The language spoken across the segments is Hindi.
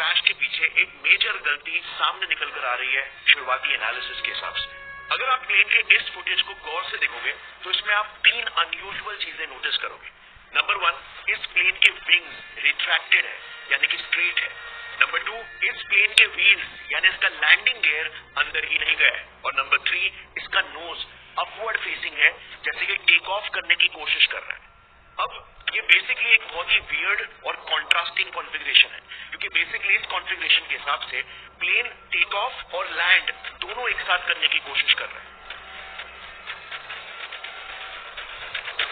क्रैश के पीछे एक मेजर गलती सामने निकल कर आ रही है शुरुआती एनालिसिस के हिसाब से। अगर आप प्लेन के इस फुटेज को गौर से देखोगे तो इसमें आप 3 अनयूजुअल चीजें नोटिस करोगे। नंबर 1, इस प्लेन के विंग्स रिट्रैक्टेड है, यानी कि स्ट्रेट है। नंबर 2, इस प्लेन के व्हील्स यानी इसका लैंडिंग गियर अंदर ही नहीं गया है। और नंबर 3, इसका नोज अपवर्ड फेसिंग है, जैसे कि टेक ऑफ करने की कोशिश कर रहा है। अब ये बेसिकली एक बहुत ही वियर्ड और कॉन्ट्रास्टिंग कॉन्फ़िगरेशन है, क्योंकि बेसिकली इस कॉन्फ़िगरेशन के हिसाब से प्लेन टेक ऑफ और लैंड दोनों एक साथ करने की कोशिश कर रहा है।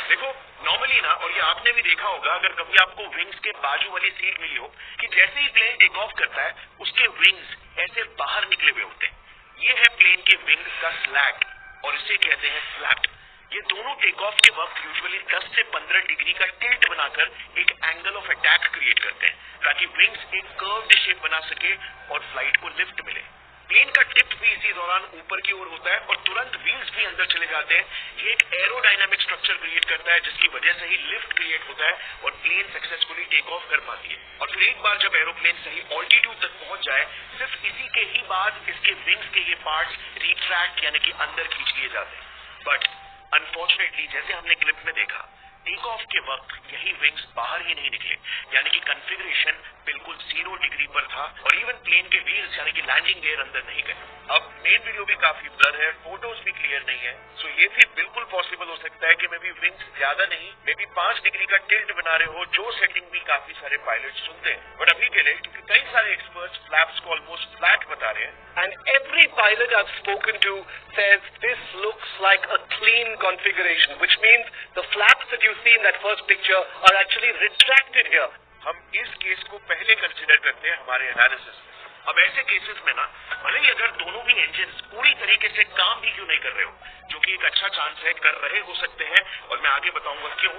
देखो नॉर्मली ना, और ये आपने भी देखा होगा अगर कभी आपको विंग्स के बाजू वाली सीट मिली हो, कि जैसे ही प्लेन टेक ऑफ करता है उसके विंग्स ऐसे बाहर निकले हुए होते हैं। ये है प्लेन के विंग्स का स्लैट और इसे कहते हैं फ्लैप। ये दोनों टेक ऑफ के वक्त यूजुअली 10 से 15 डिग्री का टिल्ट बनाकर एक एंगल ऑफ अटैक क्रिएट करते हैं, ताकि विंग्स एक कर्व्ड शेप बना सके और फ्लाइट को लिफ्ट मिले। प्लेन का टिप भी इसी दौरान ऊपर की ओर होता है और तुरंत व्हील्स भी अंदर चले जाते हैं। ये एक एरोडायनामिक स्ट्रक्चर क्रिएट करता है, जिसकी वजह से ही लिफ्ट क्रिएट होता है और प्लेन सक्सेसफुली टेक ऑफ कर पाती है। और फिर एक बार जब एरोप्लेन सही ऑल्टीट्यूड तक पहुंच जाए, सिर्फ इसी के ही बाद इसके विंग्स के ये पार्ट्स रिट्रैक्ट यानी कि अंदर खींच लिए जाते हैं। बट अनफॉर्चुनेटली जैसे हमने क्लिप में देखा, टेक ऑफ के वक्त यही विंग्स बाहर ही नहीं निकले, यानी कि कॉन्फ़िगरेशन बिल्कुल 0 डिग्री पर था और इवन प्लेन के व्हील्स यानी कि लैंडिंग गियर अंदर नहीं गए। अब मेन वीडियो भी काफी ब्लर है, फोटोज भी क्लियर नहीं है, सो ये भी बिल्कुल पॉसिबल हो सकता है कि मे बी विंग्स ज्यादा नहीं, मे बी 5 डिग्री का टिल्ट बना रहे हो, जो सेटिंग भी काफी सारे पायलट सुनते हैं। बट अभी के लिए क्योंकि कई सारे एक्सपर्ट्स फ्लैप्स को ऑलमोस्ट फ्लैट बता रहे हैं, and every pilot I've spoken to says this looks like a clean configuration, which means the flaps that you see in that first picture are actually retracted here. हम इस केस को पहले कंसिडर करते हैं हमारे एनालिसिस में। अब ऐसे केसेस में ना, भले ही अगर दोनों भी इंजन पूरी तरीके से काम भी क्यों नहीं कर रहे हो, जो कि एक अच्छा चांस है कर रहे हो सकते हैं और मैं आगे बताऊंगा क्यों,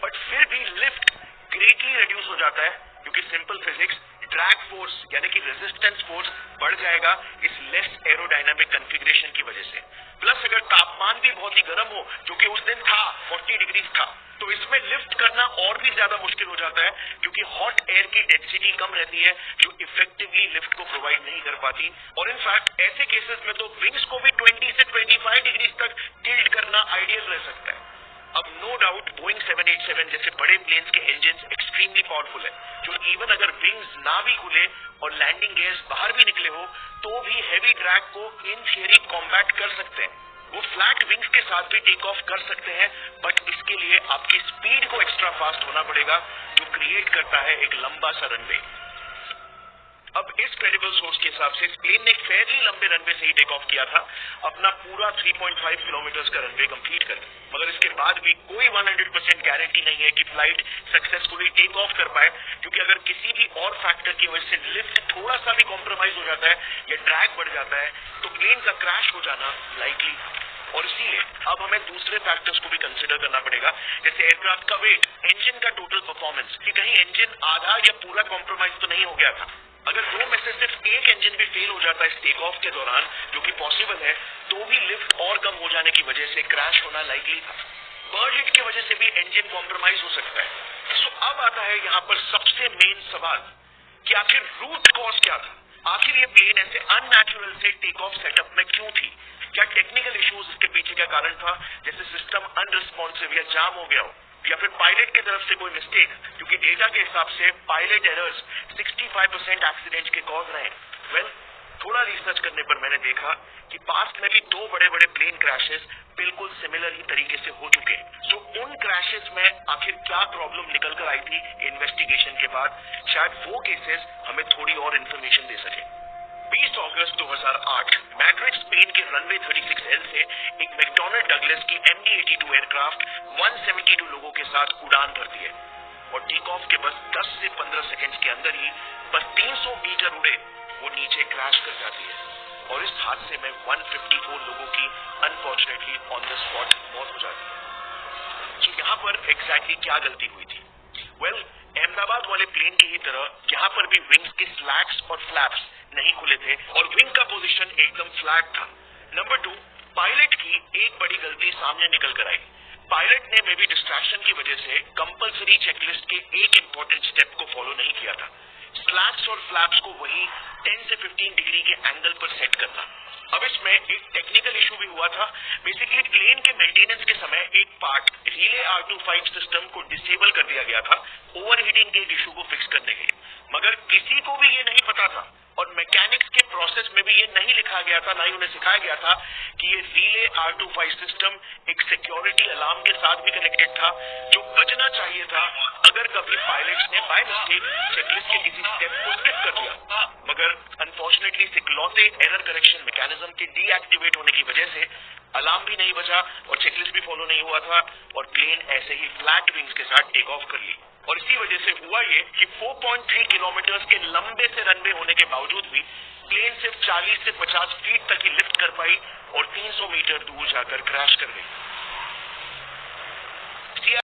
बट फिर भी लिफ्ट ग्रेटली रिड्यूस हो जाता है, क्योंकि सिंपल फिजिक्स, ड्रैग फोर्स यानी कि रेजिस्टेंस फोर्स बढ़ जाएगा इस लेस एरोडायनामिक कॉन्फ़िगरेशन की वजह से। प्लस अगर तापमान भी बहुत ही गर्म हो, जो कि उस दिन था 40 डिग्री था, तो इसमें लिफ्ट करना और भी ज्यादा मुश्किल हो जाता है, क्योंकि हॉट एयर की डेंसिटी कम रहती है जो इफेक्टिवली लिफ्ट को प्रोवाइड नहीं कर पाती। और इनफैक्ट ऐसे केसेस में तो विंग्स को भी 20 से 25 डिग्री तक टिल्ट करना आइडियल रह सकता है। अब नो डाउट बोइंग 787 जैसे बड़े प्लेन्स के इंजन एक्सट्रीमली पावरफुल है, जो इवन अगर विंग्स ना भी खुले और लैंडिंग गियर्स बाहर भी निकले हो, तो भी हैवी ड्रैग को इन थियरी कॉम्बैट कर सकते हैं। वो फ्लैट विंग्स के साथ भी टेक ऑफ कर सकते हैं, बट इसके लिए आपकी स्पीड को एक्स्ट्रा फास्ट होना पड़ेगा, जो क्रिएट करता है एक लंबा सा रनवे। अब इस क्रेडिबल सोर्स के हिसाब से इस प्लेन ने एक फेयरली लंबे रनवे से ही टेक ऑफ किया था, अपना पूरा 3.5 किलोमीटर का रनवे कंप्लीट कर, मगर इसके बाद भी कोई 100% गारंटी नहीं है कि फ्लाइट सक्सेसफुली टेक ऑफ कर पाए, क्योंकि अगर किसी भी और फैक्टर की वजह से लिफ्ट थोड़ा सा भी कॉम्प्रोमाइज हो जाता है या ड्रैग बढ़ जाता है, तो प्लेन का क्रैश हो जाना लाइकली था। और इसीलिए अब हमें दूसरे फैक्टर्स को भी कंसिडर करना पड़ेगा, जैसे एयरक्राफ्ट का वेट, इंजन का टोटल परफॉर्मेंस, कि कहीं इंजन आधा या पूरा कॉम्प्रोमाइज तो नहीं हो गया था। अगर 2 में से सिर्फ एक इंजन भी फेल हो जाता है इस टेक ऑफ के दौरान, जो कि पॉसिबल है, तो भी लिफ्ट और कम हो जाने की वजह से क्रैश होना लाइकली था। बर्ड हिट की वजह से भी इंजन कॉम्प्रोमाइज हो सकता है। सो अब आता है यहाँ पर सबसे मेन सवाल कि आखिर रूट कॉज क्या था, आखिर ये प्लेन ऐसे अननेचुरल से टेक ऑफ सेटअप में क्यों थी, क्या टेक्निकल इश्यूज इसके पीछे क्या कारण था, जैसे सिस्टम अनरिस्पॉन्सिव या जाम हो गया हो, या फिर पायलट की तरफ से कोई मिस्टेक, क्योंकि डेटा के हिसाब से पायलट एरर्स 65% एक्सीडेंट्स के कॉज रहे हैं। वेल, थोड़ा रिसर्च करने पर मैंने देखा कि पास्ट में भी 2 बड़े बड़े प्लेन क्रैशेस बिल्कुल सिमिलर ही तरीके से हो चुके हैं। सो उन क्रैशेस में आखिर क्या प्रॉब्लम निकल कर आई थी इन्वेस्टिगेशन के बाद, शायद वो केसेस हमें थोड़ी और इन्फॉर्मेशन दे सके। 20 अगस्त 2008 मैड्रिड स्पेन के रनवे 36L से एक मैकडॉनल्ड डगलस की MD-82 एयरक्राफ्ट 172 लोगों के साथ उड़ान भरती है और टेक ऑफ के बस 10 से 15 सेकंड्स के अंदर ही बस 300 मीटर उड़े वो नीचे क्रैश कर जाती है और इस हादसे में 154 लोगों की अनफॉर्चुनेटली ऑन द स्पॉट मौत हो जाती है। तो यहाँ पर एग्जैक्टली क्या गलती हुई थी? वेल, अहमदाबाद वाले प्लेन की ही तरह यहाँ पर भी विंग्स के स्लैट्स और फ्लैप्स नहीं खुले थे और विंग का पोजीशन एकदम फ्लैट था। नंबर 2, पायलट की एक बड़ी गलती सामने निकल कर आई। पायलट ने मे बी डिस्ट्रैक्शन की वजह से कंपल्सरी चेकलिस्ट के एक इंपॉर्टेंट स्टेप को फॉलो नहीं किया था। स्लैट्स और फ्लैप्स को वही 10 से 15 डिग्री के एंगल पर सेट करना। अब इसमें एक टेक्निकल इशू भी हुआ था। बेसिकली प्लेन के मेंटेनेंस के समय एक पार्ट रिले R25 सिस्टम को डिसेबल कर दिया गया था ओवरहीटिंग के एक इशू को फिक्स करने के लिए, मगर किसी को भी ये नहीं पता था और मैकेनिक्स के प्रोसेस में भी ये नहीं लिखा गया था, ना ही उन्हें सिखाया गया था कि ये रिले R25 सिस्टम एक सिक्योरिटी अलार्म के साथ भी कनेक्टेड था जो बजना चाहिए था अगर कभी पायलट्स ने बाय मिस्टेक चेकलिस्ट के किसी स्टेप को स्किप कर दिया। मगर अनफॉर्चुनेटली इकलौते एरर करेक्शन मैकेनिज्म के डीएक्टिवेट होने की वजह से अलार्म भी नहीं बजा और चेकलिस्ट भी फॉलो नहीं हुआ था और प्लेन ऐसे ही फ्लैट विंग्स के साथ टेक ऑफ कर ली। और इसी वजह से हुआ ये कि 4.3 किलोमीटर के लंबे से रनवे होने के बावजूद भी प्लेन सिर्फ 40 से 50 फीट तक ही लिफ्ट कर पाई और 300 मीटर दूर जाकर क्रैश कर गई।